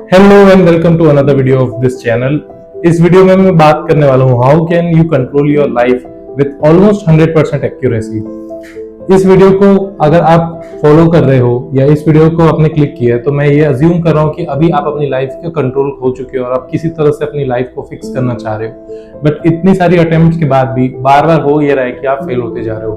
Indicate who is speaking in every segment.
Speaker 1: Hello and welcome to another video of this channel. इस video में मैं बात करने वाला हूँ how can you control your life with almost 100% accuracy. इस वीडियो को अगर आप फॉलो कर रहे हो या इस वीडियो को आपने क्लिक किया है तो मैं ये अज्यूम कर रहा हूँ कि अभी आप अपनी लाइफ के कंट्रोल हो चुके हो और आप किसी तरह से अपनी लाइफ को फिक्स करना चाह रहे हो। बट इतनी सारी अटेम्प्ट्स के बाद भी बार बार हो ये रहा है कि आप फेल होते जा रहे हो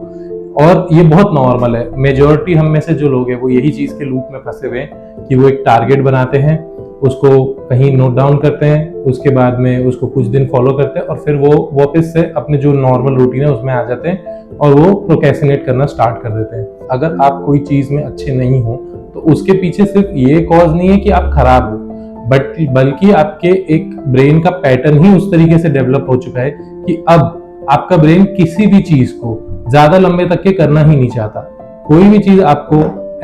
Speaker 1: और ये बहुत नॉर्मल है। मेजोरिटी हम में से जो लोग हैं वो यही चीज के लूप में फंसे हुए हैं कि वो एक टारगेट बनाते हैं, उसको कहीं नोट डाउन करते हैं, उसके बाद में उसको कुछ दिन फॉलो करते हैं और फिर वो वापस से अपने जो नॉर्मल रूटीन है उसमें आ जाते हैं और वो प्रोक्रेस्टिनेट करना स्टार्ट कर देते हैं। अगर आप कोई चीज में अच्छे नहीं हो तो उसके पीछे सिर्फ ये कॉज नहीं है कि आप खराब हो, बट बल्कि आपके एक ब्रेन का पैटर्न ही उस तरीके से डेवलप हो चुका है कि अब आपका ब्रेन किसी भी चीज को ज्यादा लंबे तक के करना ही नहीं चाहता। कोई भी चीज आपको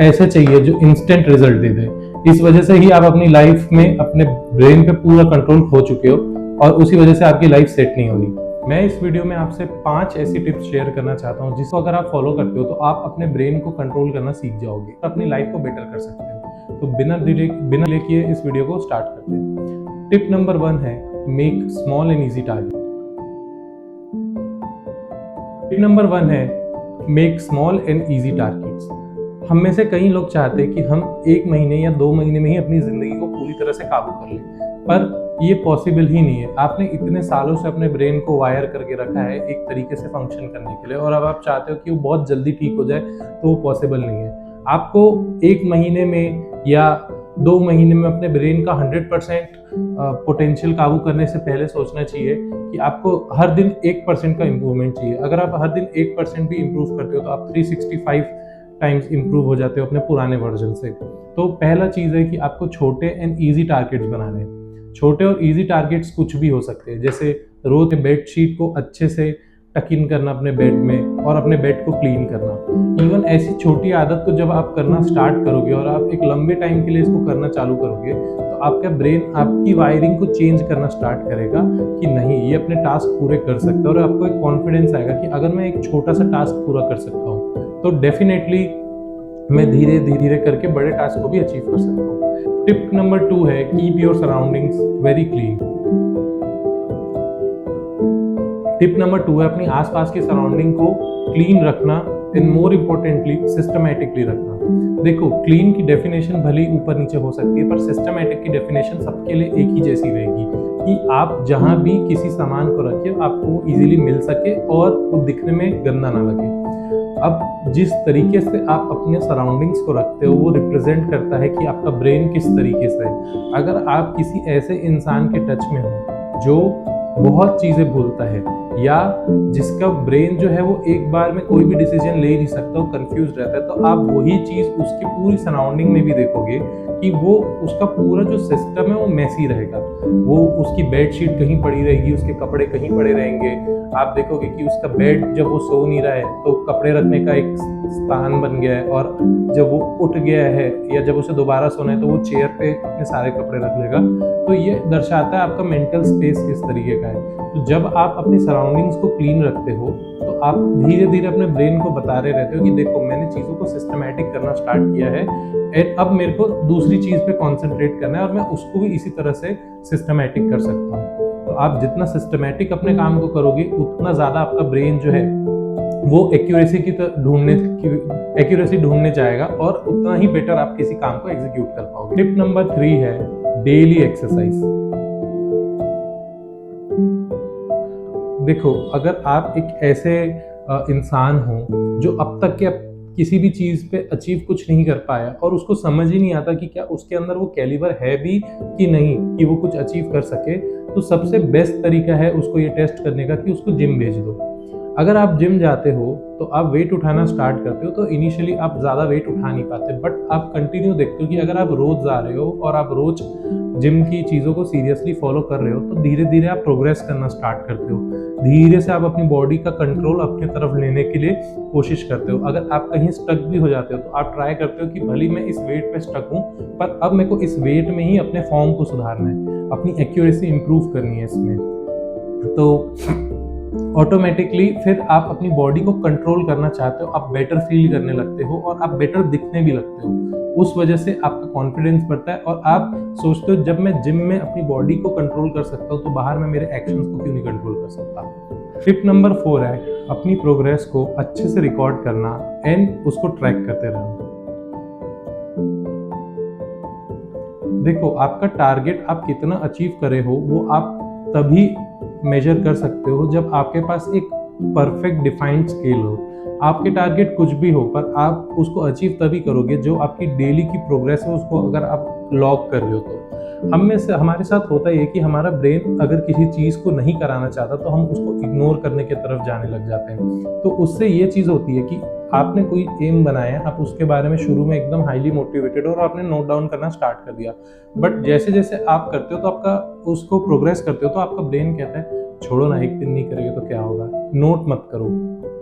Speaker 1: ऐसे चाहिए जो इंस्टेंट रिजल्ट दे दे। इस वजह से ही आप अपनी लाइफ में अपने ब्रेन पे पूरा कंट्रोल खो चुके हो और उसी वजह से आपकी लाइफ सेट नहीं होगी। मैं इस वीडियो में आपसे 5 ऐसी टिप्स शेयर करना चाहता हूँ जिसको अगर आप फॉलो करते हो तो आप अपने ब्रेन को कंट्रोल करना सीख जाओगे, अपनी लाइफ को बेटर कर सकते हो। तो बिना डिले किए इस वीडियो को स्टार्ट करते हैं। टिप नंबर 1 है make small and easy target. Tip number 1 है make small and easy targets. हम में से कई लोग चाहते हैं कि हम 1 महीने या 2 महीने में ही अपनी जिंदगी को पूरी तरह से काबू कर लें, पर ये पॉसिबल ही नहीं है। आपने इतने सालों से अपने ब्रेन को वायर करके रखा है एक तरीके से फंक्शन करने के लिए और अब आप चाहते हो कि वो बहुत जल्दी ठीक हो जाए, तो वो पॉसिबल नहीं है। आपको 1 महीने में या 2 महीने में अपने ब्रेन का 100% पोटेंशियल काबू करने से पहले सोचना चाहिए कि आपको हर दिन 1% का इम्प्रूवमेंट चाहिए। अगर आप हर दिन 1% भी इम्प्रूव करते हो तो आप 365 टाइम्स इम्प्रूव हो जाते हो अपने पुराने वर्जन से। तो पहला चीज़ है कि आपको छोटे एंड ईजी टारगेट्स बनाने हैं। छोटे और ईजी टारगेट्स कुछ भी हो सकते हैं, जैसे रोज बेडशीट को अच्छे से टक इन करना अपने बेड में और अपने बेड को क्लीन करना। इवन ऐसी छोटी आदत को जब आप करना स्टार्ट करोगे और आप एक लंबे टाइम के लिए इसको करना चालू करोगे तो आपका ब्रेन आपकी वायरिंग को चेंज करना स्टार्ट करेगा कि नहीं, ये अपने टास्क पूरे कर सकता है और आपको एक कॉन्फिडेंस आएगा कि अगर मैं एक छोटा सा टास्क पूरा कर सकता हूँ तो डेफिनेटली मैं धीरे धीरे करके बड़े टास्क को भी अचीव कर सकता हूँ। टिप नंबर 2 है keep your surroundings very clean. Tip number 2 है अपनी आसपास के सराउंडिंग को क्लीन रखना एंड मोर इम्पोर्टेंटली सिस्टमैटिकली रखना। देखो, क्लीन की डेफिनेशन भले ही ऊपर नीचे हो सकती है पर सिस्टमैटिक की डेफिनेशन सबके लिए एक ही जैसी रहेगी कि आप जहां भी किसी सामान को रखे आपको इजीली मिल सके और वो दिखने में गंदा ना लगे। अब जिस तरीके से आप अपने सराउंडिंग्स को रखते हो वो रिप्रेजेंट करता है कि आपका ब्रेन किस तरीके से है। अगर आप किसी ऐसे इंसान के टच में हो जो बहुत चीज़ें भूलता है या जिसका ब्रेन जो है वो एक बार में कोई भी डिसीजन ले ही नहीं सकता, वो कंफ्यूज रहता है, तो आप वही चीज़ उसकी पूरी सराउंडिंग में भी देखोगे कि वो उसका पूरा जो सिस्टम है वो मैसी रहेगा। वो उसकी बेडशीट कहीं पड़ी रहेगी, उसके कपड़े कहीं पड़े रहेंगे। आप देखोगे कि उसका बेड जब वो सो नहीं रहा है तो कपड़े रखने का एक स्थान बन गया है और जब वो उठ गया है या जब उसे दोबारा सोना है तो वो चेयर पे अपने सारे कपड़े रख लेगा। तो ये दर्शाता है आपका मेंटल स्पेस किस तरीके का है। तो जब आप अपनी सराउंडिंग्स को क्लीन रखते हो तो आप धीरे धीरे अपने ब्रेन को बता रहे रहते हो कि देखो, मैंने चीज़ों को सिस्टमैटिक करना स्टार्ट किया है एंड अब मेरे को दूसरी चीज़ पे कॉन्सेंट्रेट करना है और मैं उसको भी इसी तरह से सिस्टमैटिक कर सकता हूँ। तो आप जितना सिस्टमैटिक अपने काम को करोगे उतना ज़्यादा आपका ब्रेन जो है वो एक्यूरेसी ढूंढने जाएगा और उतना ही बेटर आप किसी काम को एग्जीक्यूट कर पाओगे। टिप नंबर 3 है डेली एक्सरसाइज। देखो, अगर आप एक ऐसे इंसान हो जो अब तक के किसी भी चीज पे अचीव कुछ नहीं कर पाया और उसको समझ ही नहीं आता कि क्या उसके अंदर वो कैलिबर है भी कि नहीं कि वो कुछ अचीव कर सके, तो सबसे बेस्ट तरीका है उसको ये टेस्ट करने का कि उसको जिम भेज दो। अगर आप जिम जाते हो तो आप वेट उठाना स्टार्ट करते हो तो इनिशियली आप ज़्यादा वेट उठा नहीं पाते, बट आप कंटिन्यू देखते हो कि अगर आप रोज़ जा रहे हो और आप रोज़ जिम की चीज़ों को सीरियसली फॉलो कर रहे हो तो धीरे धीरे आप प्रोग्रेस करना स्टार्ट करते हो। धीरे से आप अपनी बॉडी का कंट्रोल अपनी तरफ लेने के लिए कोशिश करते हो। अगर आप कहीं स्टक भी हो जाते हो तो आप ट्राई करते हो कि भले मैं इस वेट पे स्टक हूँ पर अब मेरे को इस वेट में ही अपने फॉर्म को सुधारना है, अपनी एक्यूरेसी इंप्रूव करनी है इसमें। तो ऑटोमेटिकली फिर आप अपनी बॉडी को कंट्रोल करना चाहते हो, आप बेटर फील करने लगते हो और आप बेटर दिखने भी लगते हो। उस वजह से आपका कॉन्फिडेंस बढ़ता है और आप सोचते हो जब मैं जिम में अपनी बॉडी को कंट्रोल कर सकता हूँ तो बाहर में मेरे एक्शंस को क्यों नहीं कंट्रोल कर सकता। टिप नंबर 4 है अपनी प्रोग्रेस को अच्छे से रिकॉर्ड करना एंड उसको ट्रैक करते रहना। देखो, आपका टारगेट आप कितना अचीव करे हो वो आप तभी मेजर कर सकते हो जब आपके पास एक परफेक्ट डिफाइंड स्केल हो। आपके टारगेट कुछ भी हो पर आप उसको अचीव तभी करोगे जो आपकी डेली की प्रोग्रेस है उसको अगर आप लॉग कर रहे हो तो। हम में से हमारे साथ होता ही है कि हमारा ब्रेन अगर किसी चीज़ को नहीं कराना चाहता तो हम उसको इग्नोर करने की तरफ जाने लग जाते हैं। तो उससे ये चीज़ होती है कि आपने कोई एम बनाया, आप उसके बारे में शुरू में एकदम हाईली मोटिवेटेड और आपने नोट डाउन करना स्टार्ट कर दिया, बट जैसे जैसे आप करते हो तो आपका उसको प्रोग्रेस करते हो तो आपका ब्रेन कहता है छोड़ो ना, एक दिन नहीं करेंगे तो क्या होगा, नोट मत करो,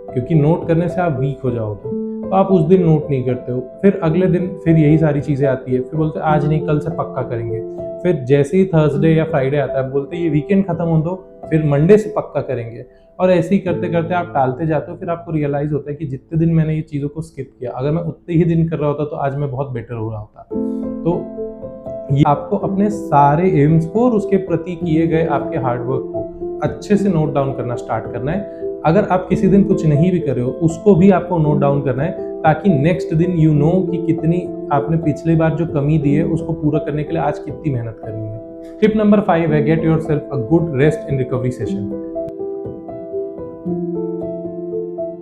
Speaker 1: क्योंकि नोट करने से आप वीक हो जाओगे। तो आप उस दिन नोट नहीं करते हो, फिर अगले दिन फिर यही सारी चीज़ें आती है, फिर बोलते आज नहीं कल से पक्का करेंगे। फिर जैसे ही थर्सडे या फ्राइडे आता है बोलते ये वीकेंड खत्म हो दो, फिर मंडे से पक्का करेंगे। और ऐसे ही करते करते आप टालते जाते हो। फिर आपको रियलाइज होता है कि जितने दिन मैंने ये चीज़ों को स्किप किया, अगर मैं उतने ही दिन कर रहा होता तो आज मैं बहुत बेटर हो रहा होता। तो ये आपको अपने सारे एम्स को और उसके प्रति किए गए आपके हार्डवर्क को अच्छे से नोट डाउन करना स्टार्ट करना है। अगर आप किसी दिन कुछ नहीं भी कर रहे हो उसको भी आपको नोट डाउन करना है, ताकि नेक्स्ट दिन यू नो कि कितनी आपने पिछली बार जो कमी दी है उसको पूरा करने के लिए आज कितनी मेहनत करनी है। टिप नंबर 5 है get yourself a good rest in recovery session.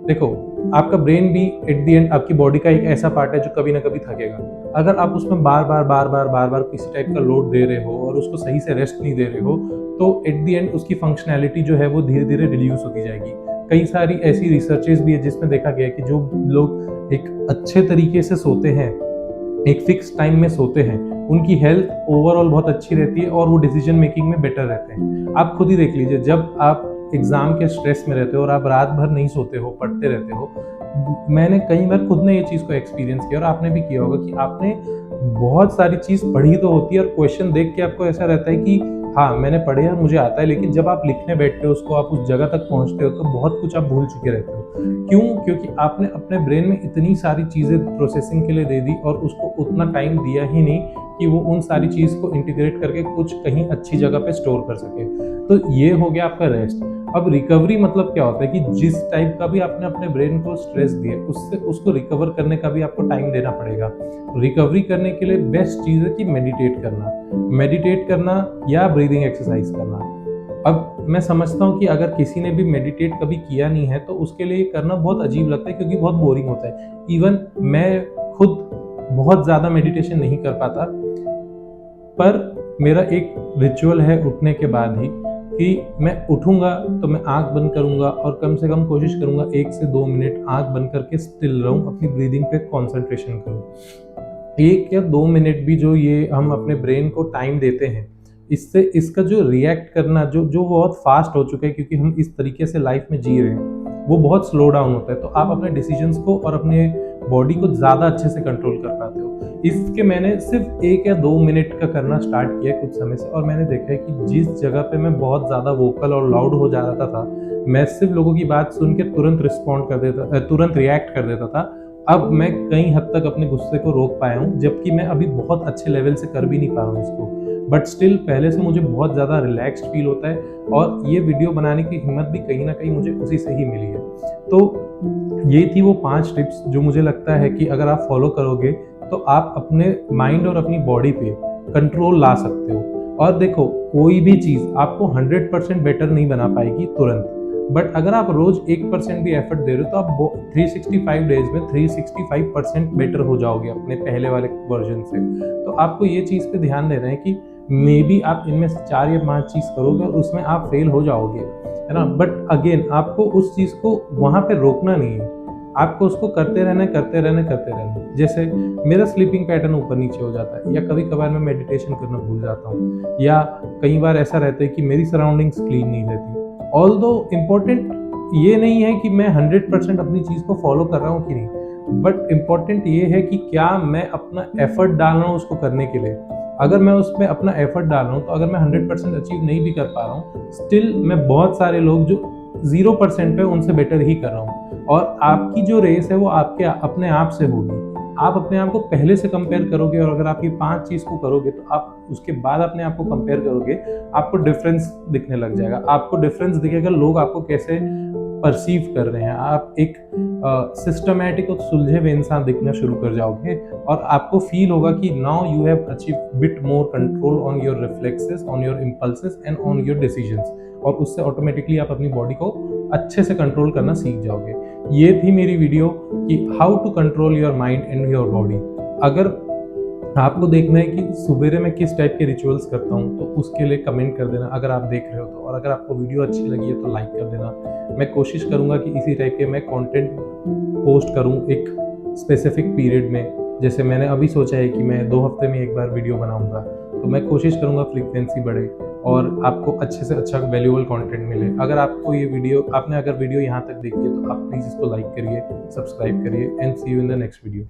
Speaker 1: देखो, आपका ब्रेन भी एट द एंड आपकी बॉडी का एक ऐसा पार्ट है जो कभी ना कभी थकेगा। अगर आप उसमें बार बार किसी टाइप का लोड दे रहे हो और उसको सही से रेस्ट नहीं दे रहे हो तो एट द एंड उसकी फंक्शनैलिटी जो है वो धीरे धीरे रिड्यूस होती जाएगी। कई सारी ऐसी रिसर्चेस भी है जिसमें देखा गया है कि जो लोग एक अच्छे तरीके से सोते हैं, एक फिक्स टाइम में सोते हैं, उनकी हेल्थ ओवरऑल बहुत अच्छी रहती है और वो डिसीजन मेकिंग में बेटर रहते हैं। आप खुद ही देख लीजिए, जब आप एग्जाम के स्ट्रेस में रहते हो और आप रात भर नहीं सोते हो, पढ़ते रहते हो, मैंने कई बार खुद ने ये चीज़ को एक्सपीरियंस किया और आपने भी किया होगा कि आपने बहुत सारी चीज़ पढ़ी तो होती है और क्वेश्चन देख के आपको ऐसा रहता है कि हाँ मैंने पढ़े है, मुझे आता है, लेकिन जब आप लिखने बैठते हो उसको, आप उस जगह तक पहुंचते हो तो बहुत कुछ आप भूल चुके रहते हो। क्यों? क्योंकि आपने अपने ब्रेन में इतनी सारी चीज़ें प्रोसेसिंग के लिए दे दी और उसको उतना टाइम दिया ही नहीं कि वो उन सारी चीज़ को इंटीग्रेट करके कुछ कहीं अच्छी जगह पे स्टोर कर सके। तो ये हो गया आपका रेस्ट। अब रिकवरी मतलब क्या होता है कि जिस टाइप का भी आपने अपने ब्रेन को स्ट्रेस दिया उससे उसको रिकवर करने का भी आपको टाइम देना पड़ेगा। रिकवरी करने के लिए बेस्ट चीज़ है कि मेडिटेट करना या ब्रीदिंग एक्सरसाइज करना। अब मैं समझता हूँ कि अगर किसी ने भी मेडिटेट कभी किया नहीं है तो उसके लिए करना बहुत अजीब लगता है क्योंकि बहुत बोरिंग होता है। इवन मैं खुद बहुत ज़्यादा मेडिटेशन नहीं कर पाता, पर मेरा एक रिचुअल है उठने के बाद ही कि मैं उठूंगा तो मैं आंख बंद करूंगा और कम से कम कोशिश करूंगा 1 से 2 मिनट आंख बंद करके स्टिल रहूं, अपनी ब्रीदिंग पे कंसंट्रेशन करूं। 1 या 2 मिनट भी जो ये हम अपने ब्रेन को टाइम देते हैं, इससे इसका जो रिएक्ट करना जो बहुत फास्ट हो चुका है क्योंकि हम इस तरीके से लाइफ में जी रहे हैं, वो बहुत स्लो डाउन होता है। तो आप अपने डिसीजंस को और अपने बॉडी को ज़्यादा अच्छे से कंट्रोल कर पाते हो। इसके मैंने सिर्फ 1 या 2 मिनट का करना स्टार्ट किया कुछ समय से और मैंने देखा है कि जिस जगह पे मैं बहुत ज़्यादा वोकल और लाउड हो जा रहा था, मैं सिर्फ लोगों की बात सुन के तुरंत रिएक्ट कर देता था। अब मैं कई हद तक अपने गुस्से को रोक पाया हूँ, जबकि मैं अभी बहुत अच्छे लेवल से कर भी नहीं पा रहा हूँ इसको, बट स्टिल पहले से मुझे बहुत ज़्यादा रिलैक्स्ड फील होता है और ये वीडियो बनाने की हिम्मत भी कहीं ना कहीं मुझे उसी से ही मिली है। तो ये थी वो 5 टिप्स जो मुझे लगता है कि अगर आप फॉलो करोगे तो आप अपने माइंड और अपनी बॉडी पे कंट्रोल ला सकते हो। और देखो, कोई भी चीज़ आपको 100% बेटर नहीं बना पाएगी तुरंत, बट अगर आप रोज 1% भी एफर्ट दे रहे हो तो आप 365 डेज में 365% बेटर हो जाओगे अपने पहले वाले वर्जन से। तो आपको ये चीज़ पे ध्यान देना है कि मे बी आप इनमें से 4 या 5 चीज़ करोगे और उसमें आप फेल हो जाओगे, है ना, बट अगेन आपको उस चीज़ को वहाँ पे रोकना नहीं है, आपको उसको करते रहना। जैसे मेरा स्लीपिंग पैटर्न ऊपर नीचे हो जाता है, या कभी कभार मैं मेडिटेशन करना भूल जाता हूँ, या कई बार ऐसा रहता है कि मेरी सराउंडिंग्स क्लीन नहीं रहती। ऑल्दो इम्पोर्टेंट ये नहीं है कि मैं 100% अपनी चीज़ को फॉलो कर रहा हूँ कि नहीं, बट इम्पोर्टेंट ये है कि क्या मैं अपना एफर्ट डाल रहा हूँ उसको करने के लिए। अगर मैं उसमें अपना एफर्ट डाल रहा हूँ तो अगर मैं 100% अचीव नहीं भी कर पा रहा हूँ, स्टिल मैं बहुत सारे लोग जो 0% पे उनसे बेटर ही कर रहा हूँ। और आपकी जो रेस है वो आपके अपने आप से होगी, आप अपने आप को पहले से कंपेयर करोगे और अगर आप ये 5 चीज़ को करोगे तो आप उसके बाद अपने आप को कंपेयर करोगे, आपको डिफरेंस दिखने लग जाएगा। आपको डिफरेंस दिखेगा, लोग आपको कैसे परसीव कर रहे हैं। आप एक सिस्टमैटिक और सुलझे हुए इंसान दिखना शुरू कर जाओगे और आपको फील होगा कि now you have achieve bit more control on your reflexes, on your impulses and on your decisions, और उससे ऑटोमेटिकली आप अपनी बॉडी को अच्छे से कंट्रोल करना सीख जाओगे। ये थी मेरी वीडियो कि how to control your mind and your body. अगर आपको देखना है कि सुबेरे मैं किस टाइप के रिचुअल्स करता हूँ तो उसके लिए कमेंट कर देना अगर आप देख रहे हो तो, और अगर आपको वीडियो अच्छी लगी है तो लाइक कर देना। मैं कोशिश करूँगा कि इसी टाइप के मैं कंटेंट पोस्ट करूँ एक स्पेसिफिक पीरियड में। जैसे मैंने अभी सोचा है कि मैं 2 हफ्ते में एक बार वीडियो बनाऊंगा, तो मैं कोशिश करूँगा फ्रीक्वेंसी बढ़े और आपको अच्छे से अच्छा वैल्यूएबल कंटेंट मिले। अगर आपको ये वीडियो अगर वीडियो यहाँ तक देखी है तो आप प्लीज़ इसको लाइक करिए, सब्सक्राइब करिए and see you in the next video.